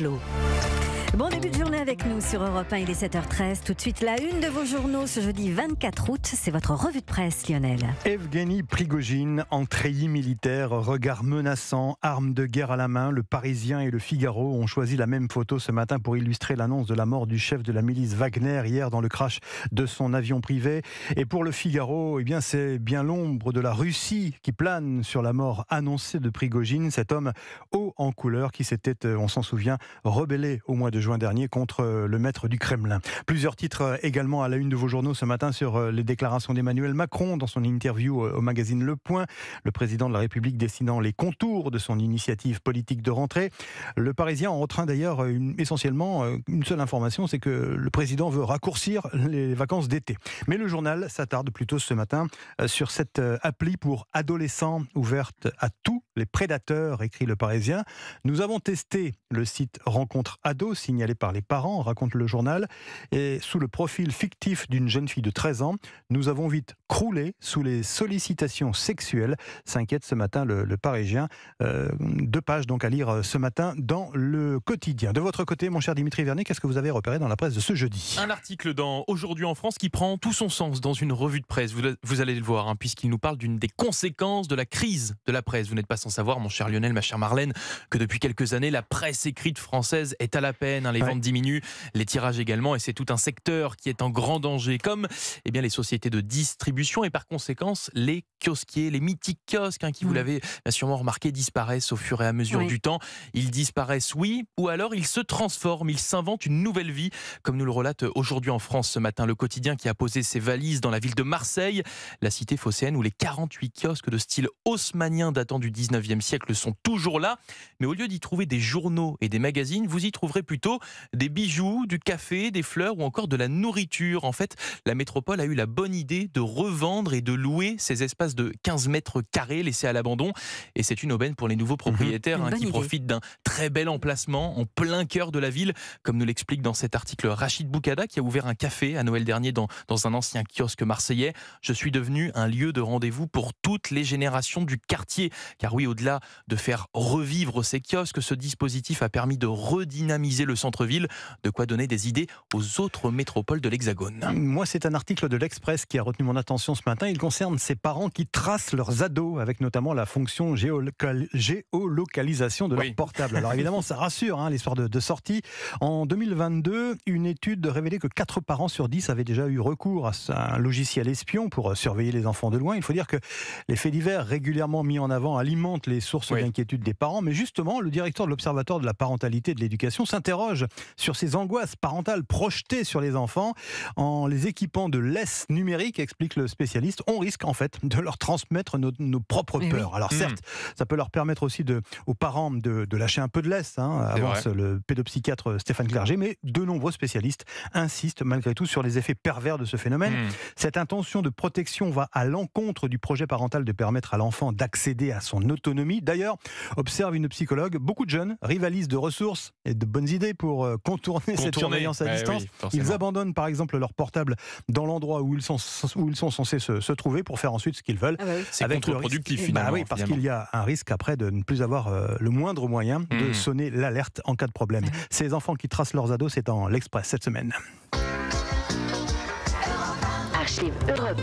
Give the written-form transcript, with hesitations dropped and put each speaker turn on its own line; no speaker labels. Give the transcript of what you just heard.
L'eau. Bon début de journée avec nous sur Europe 1, il est 7h13. Tout de suite, la une de vos journaux ce jeudi 24 août, c'est votre revue de presse, Lionel.
Evgeny Prigojine, en treillis militaire, regard menaçant, arme de guerre à la main. Le Parisien et le Figaro ont choisi la même photo ce matin pour illustrer l'annonce de la mort du chef de la milice Wagner hier dans le crash de son avion privé. Et pour le Figaro, eh bien, c'est bien l'ombre de la Russie qui plane sur la mort annoncée de Prigojine, cet homme haut en couleur qui s'était, on s'en souvient, rebellé au mois de juin dernier contre le maître du Kremlin. Plusieurs titres également à la une de vos journaux ce matin sur les déclarations d'Emmanuel Macron dans son interview au magazine Le Point. Le président de la République dessinant les contours de son initiative politique de rentrée. Le Parisien en retient d'ailleurs essentiellement une seule information, c'est que le président veut raccourcir les vacances d'été. Mais le journal s'attarde plutôt ce matin sur cette appli pour adolescents ouverte à tous les prédateurs, écrit le Parisien. Nous avons testé le site Rencontre Ado, signalé par les parents, raconte le journal, et sous le profil fictif d'une jeune fille de 13 ans, nous avons vite croulé sous les sollicitations sexuelles, s'inquiète ce matin le Parisien. 2 pages donc à lire ce matin dans le quotidien. De votre côté, mon cher Dimitri Vernet, qu'est-ce que vous avez repéré dans la presse de ce jeudi ?
Un article dans Aujourd'hui en France qui prend tout son sens dans une revue de presse. Vous allez le voir, puisqu'il nous parle d'une des conséquences de la crise de la presse. Vous n'êtes pas sans savoir, mon cher Lionel, ma chère Marlène, que depuis quelques années, la presse écrite française est à la peine. Les ventes diminuent, les tirages également, et c'est tout un secteur qui est en grand danger, comme les sociétés de distribution et par conséquence les kiosquiers, les mythiques kiosques qui, vous l'avez sûrement remarqué, disparaissent au fur et à mesure du temps. Ils disparaissent, oui, ou alors ils se transforment, ils s'inventent une nouvelle vie, comme nous le relate Aujourd'hui en France ce matin, le quotidien qui a posé ses valises dans la ville de Marseille, la cité phocéenne où les 48 kiosques de style haussmannien datant du 19e siècle sont toujours là, mais au lieu d'y trouver des journaux et des magazines, vous y trouverez plutôt des bijoux, du café, des fleurs ou encore de la nourriture. En fait, la métropole a eu la bonne idée de revendre et de louer ces espaces de 15 mètres carrés laissés à l'abandon. Et c'est une aubaine pour les nouveaux propriétaires qui profitent d'un très bel emplacement en plein cœur de la ville. Comme nous l'explique dans cet article Rachid Boukada, qui a ouvert un café à Noël dernier dans un ancien kiosque marseillais. Je suis devenu un lieu de rendez-vous pour toutes les générations du quartier. Car oui, au-delà de faire revivre ces kiosques, ce dispositif a permis de redynamiser le centre-ville, de quoi donner des idées aux autres métropoles de l'Hexagone.
Moi, c'est un article de l'Express qui a retenu mon attention ce matin. Il concerne ces parents qui tracent leurs ados, avec notamment la fonction géolocalisation de leur portable. Alors évidemment, ça rassure, l'histoire de sortie. En 2022, une étude révélait que 4 parents sur 10 avaient déjà eu recours à un logiciel espion pour surveiller les enfants de loin. Il faut dire que les faits divers régulièrement mis en avant alimentent les sources d'inquiétude des parents. Mais justement, le directeur de l'Observatoire de la parentalité et de l'éducation s'interroge sur ces angoisses parentales projetées sur les enfants. En les équipant de laisses numériques, explique le spécialiste, on risque en fait de leur transmettre nos propres peurs. Alors certes, ça peut leur permettre aussi aux parents de lâcher un peu de laisse, avance le pédopsychiatre Stéphane Clerget, mais de nombreux spécialistes insistent malgré tout sur les effets pervers de ce phénomène. Cette intention de protection va à l'encontre du projet parental de permettre à l'enfant d'accéder à son autonomie. D'ailleurs, observe une psychologue, beaucoup de jeunes rivalisent de ressources et de bonnes idées pour contourner cette surveillance à distance. Ils abandonnent par exemple leur portable dans l'endroit où ils sont censés se trouver pour faire ensuite ce qu'ils veulent.
C'est contre-productif finalement.
Parce qu'il y a un risque après de ne plus avoir le moindre moyen de sonner l'alerte en cas de problème. Ces enfants qui tracent leurs ados, c'est dans l'Express cette semaine.
Archive Europe.